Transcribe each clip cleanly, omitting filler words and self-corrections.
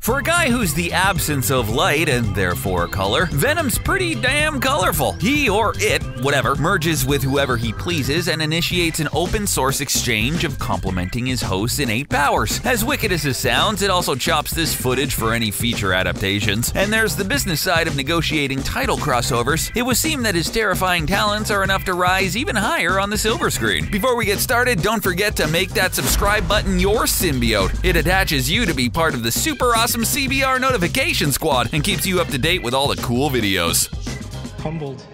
For a guy who's the absence of light and therefore color, Venom's pretty damn colorful. He or it, whatever, merges with whoever he pleases and initiates an open source exchange of complementing his host's innate powers. As wicked as it sounds, it also chops this footage for any feature adaptations. And there's the business side of negotiating title crossovers. It would seem that his terrifying talents are enough to rise even higher on the silver screen. Before we get started, don't forget to make that subscribe button your symbiote. It attaches you to be part of the super awesome CBR notification squad and keeps you up to date with all the cool videos. Humbled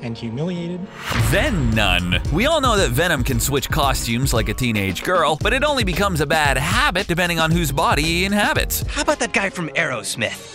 and humiliated. Ven-Nun. We all know that Venom can switch costumes like a teenage girl, but it only becomes a bad habit depending on whose body he inhabits. How about that guy from Aerosmith?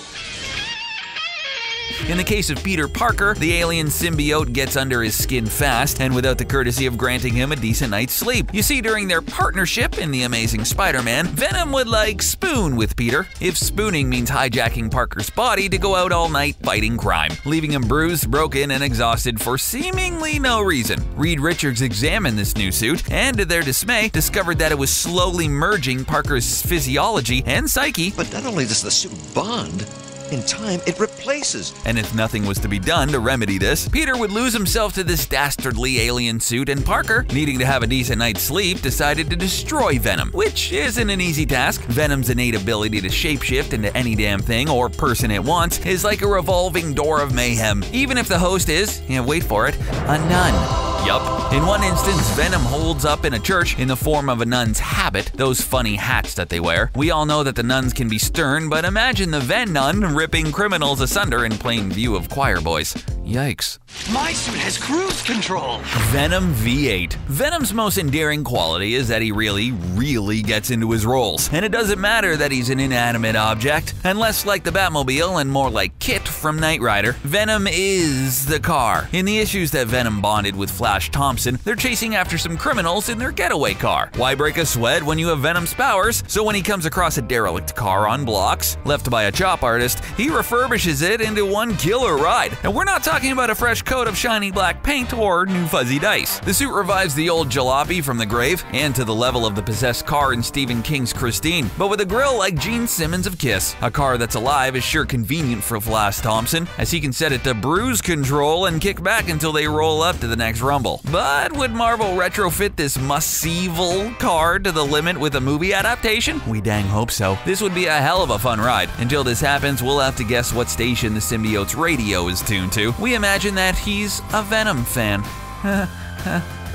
In the case of Peter Parker, the alien symbiote gets under his skin fast and without the courtesy of granting him a decent night's sleep. You see, during their partnership in The Amazing Spider-Man, Venom would spoon with Peter, if spooning means hijacking Parker's body to go out all night fighting crime, leaving him bruised, broken, and exhausted for seemingly no reason. Reed Richards examined this new suit and, to their dismay, discovered that it was slowly merging Parker's physiology and psyche. But not only does the suit bond, in time, it replaces. And if nothing was to be done to remedy this, Peter would lose himself to this dastardly alien suit, and Parker, needing to have a decent night's sleep, decided to destroy Venom, which isn't an easy task. Venom's innate ability to shapeshift into any damn thing or person it wants is like a revolving door of mayhem, even if the host is, wait for it, a nun. Yup. In one instance, Venom holds up in a church in the form of a nun's habit, those funny hats that they wear. We all know that the nuns can be stern, but imagine the Ven-Nun ripping criminals asunder in plain view of choir boys. Yikes. My suit has cruise control! Venom V8. Venom's most endearing quality is that he really gets into his roles. And it doesn't matter that he's an inanimate object. And less like the Batmobile and more like Kit from Knight Rider, Venom is the car. In the issues that Venom bonded with Flash Thompson, they're chasing after some criminals in their getaway car. Why break a sweat when you have Venom's powers? So when he comes across a derelict car on blocks, left by a chop artist, he refurbishes it into one killer ride. And we're not talking about a fresh coat of shiny black paint or new fuzzy dice. The suit revives the old jalopy from the grave, and to the level of the possessed car in Stephen King's Christine, but with a grill like Gene Simmons of Kiss. A car that's alive is sure convenient for Flash Thompson, as he can set it to bruise control and kick back until they roll up to the next rumble. But would Marvel retrofit this must-see-vel car to the limit with a movie adaptation? We dang hope so. This would be a hell of a fun ride. Until this happens, we'll have to guess what station the symbiote's radio is tuned to. We imagine that he's a Venom fan.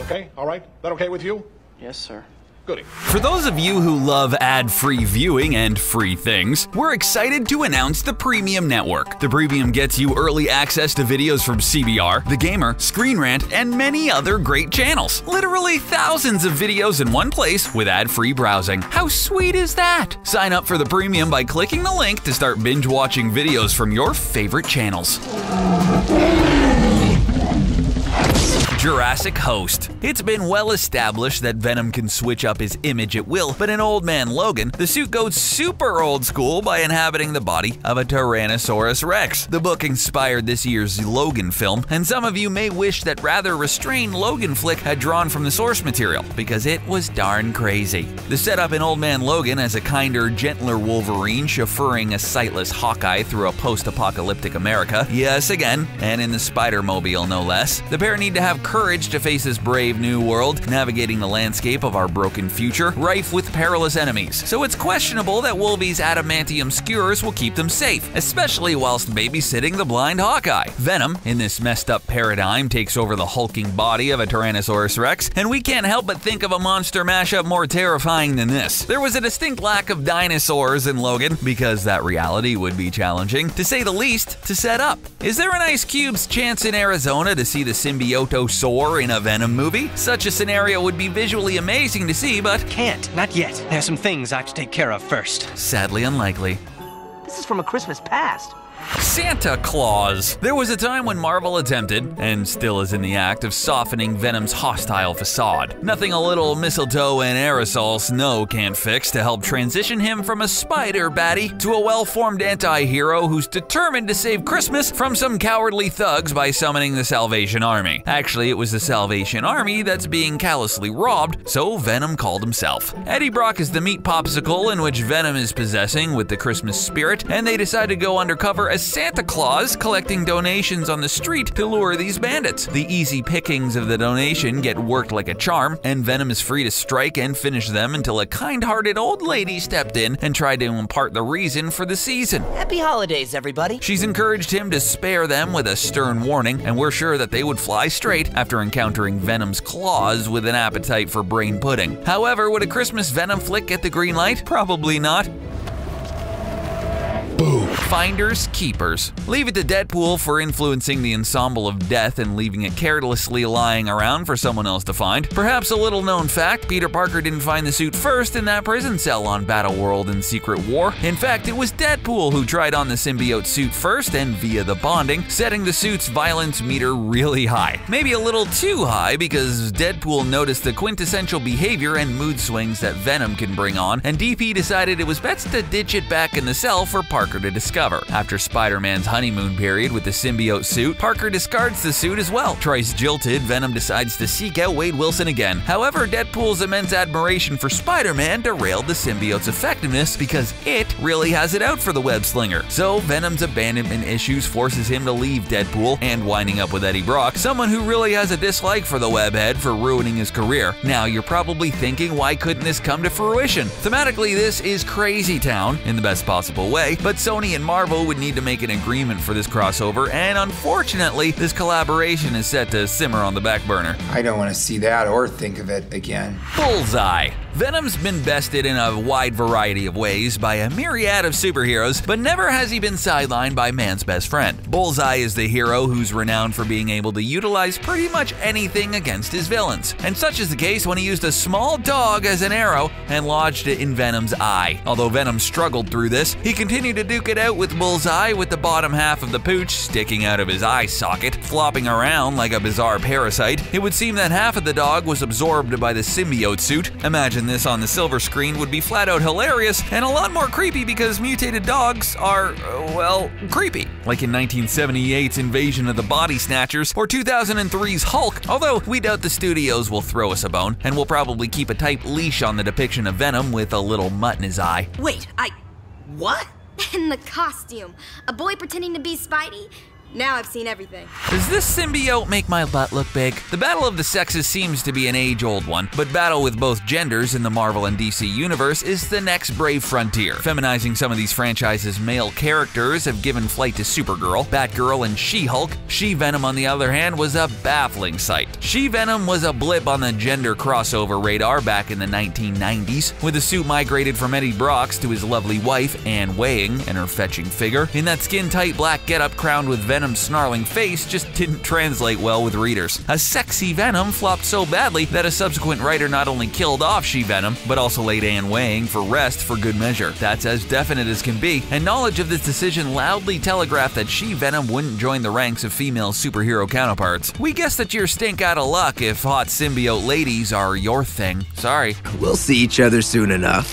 Okay, all right. That okay with you? Yes, sir. Goody. For those of you who love ad-free viewing and free things, we're excited to announce the Premium Network. The Premium gets you early access to videos from CBR, The Gamer, Screen Rant, and many other great channels. Literally thousands of videos in one place with ad-free browsing. How sweet is that? Sign up for the Premium by clicking the link to start binge-watching videos from your favorite channels. Jurassic Host. It's been well established that Venom can switch up his image at will, but in Old Man Logan, the suit goes super old school by inhabiting the body of a Tyrannosaurus Rex. The book inspired this year's Logan film, and some of you may wish that rather restrained Logan flick had drawn from the source material, because it was darn crazy. The setup in Old Man Logan as a kinder, gentler Wolverine chauffeuring a sightless Hawkeye through a post-apocalyptic America, yes again, and in the Spider-Mobile no less. The pair need to have courage to face this brave new world, navigating the landscape of our broken future, rife with perilous enemies. So it's questionable that Wolvie's adamantium skewers will keep them safe, especially whilst babysitting the blind Hawkeye. Venom, in this messed up paradigm, takes over the hulking body of a Tyrannosaurus Rex, and we can't help but think of a monster mashup more terrifying than this. There was a distinct lack of dinosaurs in Logan, because that reality would be challenging, to say the least, to set up. Is there an Ice Cube's chance in Arizona to see the symbiote soar in a Venom movie? Such a scenario would be visually amazing to see, but Can't, not yet. There's some things I have to take care of first. sadly unlikely. This is from a Christmas past. Santa Claus. There was a time when Marvel attempted, and still is in the act, of softening Venom's hostile facade. Nothing a little mistletoe and aerosol snow can't fix to help transition him from a spider baddie to a well-formed anti-hero who's determined to save Christmas from some cowardly thugs by summoning the Salvation Army. Actually, it was the Salvation Army that's being callously robbed, so Venom called himself. Eddie Brock is the meat popsicle in which Venom is possessing with the Christmas spirit, and they decide to go undercover as Santa Claus, collecting donations on the street to lure these bandits. The easy pickings of the donation get worked like a charm, and Venom is free to strike and finish them until a kind-hearted old lady stepped in and tried to impart the reason for the season. Happy holidays, everybody. She's encouraged him to spare them with a stern warning, and we're sure that they would fly straight after encountering Venom's claws with an appetite for brain pudding. However, would a Christmas Venom flick get the green light? Probably not. Boo. Finders keepers. Leave it to Deadpool for influencing the ensemble of death and leaving it carelessly lying around for someone else to find. Perhaps a little known fact, Peter Parker didn't find the suit first in that prison cell on Battleworld in Secret War. In fact, it was Deadpool who tried on the symbiote suit first, and via the bonding, setting the suit's violence meter really high. Maybe a little too high, because Deadpool noticed the quintessential behavior and mood swings that Venom can bring on, and DP decided it was best to ditch it back in the cell for Parker to discover. After Spider-Man's honeymoon period with the symbiote suit, Parker discards the suit as well. Twice jilted, Venom decides to seek out Wade Wilson again. However, Deadpool's immense admiration for Spider-Man derailed the symbiote's effectiveness because it really has it out for the web slinger. So Venom's abandonment issues forces him to leave Deadpool and winding up with Eddie Brock, someone who really has a dislike for the webhead for ruining his career. Now you're probably thinking, why couldn't this come to fruition? Thematically, this is Crazy Town in the best possible way, but Sony and Marvel would need to make an agreement for this crossover, and unfortunately, this collaboration is set to simmer on the back burner. I don't want to see that or think of it again. Bullseye. Venom's been bested in a wide variety of ways by a myriad of superheroes, but never has he been sidelined by man's best friend. Bullseye is the hero who's renowned for being able to utilize pretty much anything against his villains. And such is the case when he used a small dog as an arrow and lodged it in Venom's eye. Although Venom struggled through this, he continued to duke it out with Bullseye, with the bottom half of the pooch sticking out of his eye socket, flopping around like a bizarre parasite. It would seem that half of the dog was absorbed by the symbiote suit. Imagine this on the silver screen would be flat out hilarious and a lot more creepy because mutated dogs are, well, creepy. Like in 1978's Invasion of the Body Snatchers or 2003's Hulk, although we doubt the studios will throw us a bone, and we'll probably keep a tight leash on the depiction of Venom with a little mutt in his eye. Wait, what? And the costume. A boy pretending to be Spidey? Now I've seen everything. Does this symbiote make my butt look big? The battle of the sexes seems to be an age-old one, but battle with both genders in the Marvel and DC universe is the next brave frontier. Feminizing some of these franchises' male characters have given flight to Supergirl, Batgirl, and She-Hulk. She-Venom, on the other hand, was a baffling sight. She-Venom was a blip on the gender crossover radar back in the 1990s, with the suit migrated from Eddie Brock's to his lovely wife, Anne Weying, and her fetching figure. In that skin-tight black getup crowned with Venom's snarling face just didn't translate well with readers. A sexy Venom flopped so badly that a subsequent writer not only killed off She-Venom, but also laid Anne Weying for rest for good measure. That's as definite as can be, and knowledge of this decision loudly telegraphed that She-Venom wouldn't join the ranks of female superhero counterparts. We guess that you're stink out of luck if hot symbiote ladies are your thing. Sorry. We'll see each other soon enough.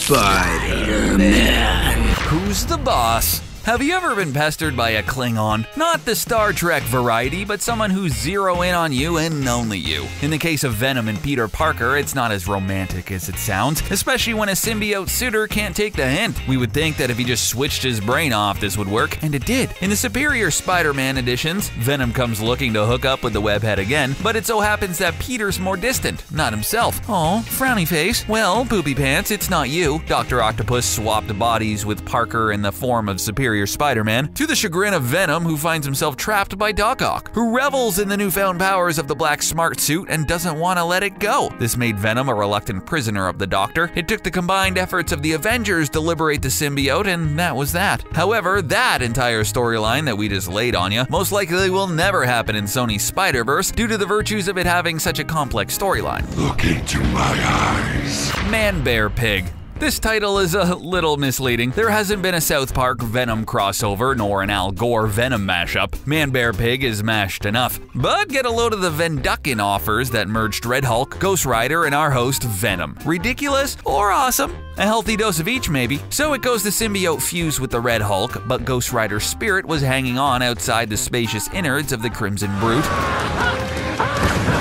Spider-Man. Who's the boss? Have you ever been pestered by a Klingon? Not the Star Trek variety, but someone who's zero in on you and only you. In the case of Venom and Peter Parker, it's not as romantic as it sounds, especially when a symbiote suitor can't take the hint. We would think that if he just switched his brain off, this would work, and it did. In the superior Spider-Man editions, Venom comes looking to hook up with the webhead again, but it so happens that Peter's more distant, not himself. Oh, frowny face. Well, poopy pants, it's not you. Dr. Octopus swapped bodies with Parker in the form of superior Spider-Man, to the chagrin of Venom, who finds himself trapped by Doc Ock, who revels in the newfound powers of the black smart suit and doesn't want to let it go. This made Venom a reluctant prisoner of the Doctor. It took the combined efforts of the Avengers to liberate the symbiote, and that was that. However, that entire storyline that we just laid on you most likely will never happen in Sony's Spider-Verse due to the virtues of it having such a complex storyline. Look into my eyes. ManBearpig. This title is a little misleading. There hasn't been a South Park Venom crossover nor an Al Gore Venom mashup. ManBearpig is mashed enough. But get a load of the Venducken offers that merged Red Hulk, Ghost Rider, and our host Venom. Ridiculous or awesome? A healthy dose of each, maybe. So it goes the symbiote fused with the Red Hulk, but Ghost Rider's spirit was hanging on outside the spacious innards of the Crimson Brute.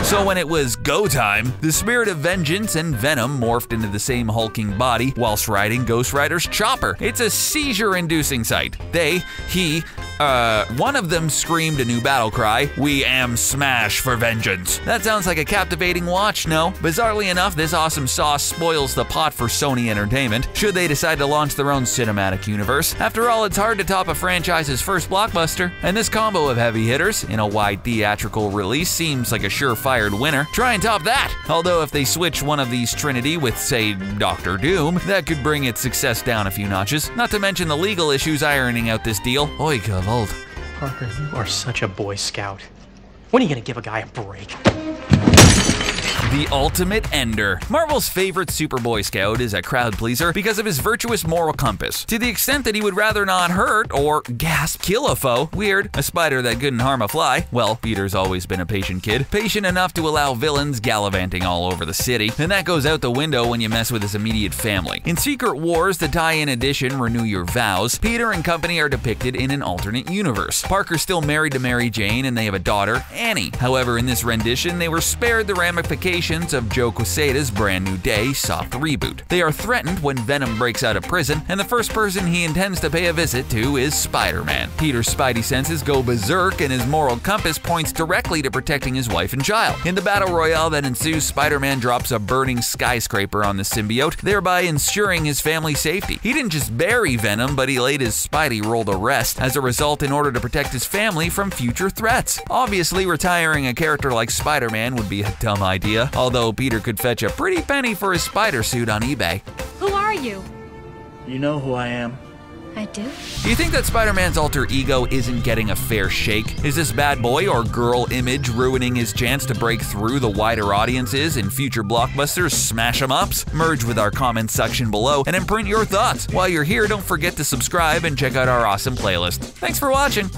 So when it was go time, the spirit of vengeance and Venom morphed into the same hulking body whilst riding Ghost Rider's chopper. It's a seizure-inducing sight. One of them screamed a new battle cry, "We am smash for vengeance." That sounds like a captivating watch, no? Bizarrely enough, this awesome sauce spoils the pot for Sony Entertainment, should they decide to launch their own cinematic universe. After all, it's hard to top a franchise's first blockbuster, and this combo of heavy hitters in a wide theatrical release seems like a surefire winner. Try and top that! Although if they switch one of these Trinity with, say, Doctor Doom, that could bring its success down a few notches. Not to mention the legal issues ironing out this deal. Oy kavald. Parker, you are such a Boy Scout. When are you gonna give a guy a break? The ultimate ender. Marvel's favorite Super Boy Scout is a crowd pleaser because of his virtuous moral compass, to the extent that he would rather not hurt or, gasp, kill a foe. Weird, a spider that couldn't harm a fly. Well, Peter's always been a patient kid, patient enough to allow villains gallivanting all over the city, and that goes out the window when you mess with his immediate family. In Secret Wars, the tie-in edition Renew Your Vows, Peter and company are depicted in an alternate universe. Parker's still married to Mary Jane and they have a daughter, Annie. However, in this rendition, they were spared the ramifications of Joe Quesada's Brand New Day soft reboot. They are threatened when Venom breaks out of prison, and the first person he intends to pay a visit to is Spider-Man. Peter's Spidey senses go berserk, and his moral compass points directly to protecting his wife and child. In the battle royale that ensues, Spider-Man drops a burning skyscraper on the symbiote, thereby ensuring his family's safety. He didn't just bury Venom, but he laid his Spidey role to rest, as a result, in order to protect his family from future threats. Obviously, retiring a character like Spider-Man would be a dumb idea, although Peter could fetch a pretty penny for his spider suit on eBay. Who are you? You know who I am. I do. Do you think that Spider-Man's alter ego isn't getting a fair shake? Is this bad boy or girl image ruining his chance to break through the wider audiences in future blockbusters smash-em-ups? Merge with our comments section below and imprint your thoughts. While you're here, don't forget to subscribe and check out our awesome playlist. Thanks for watching.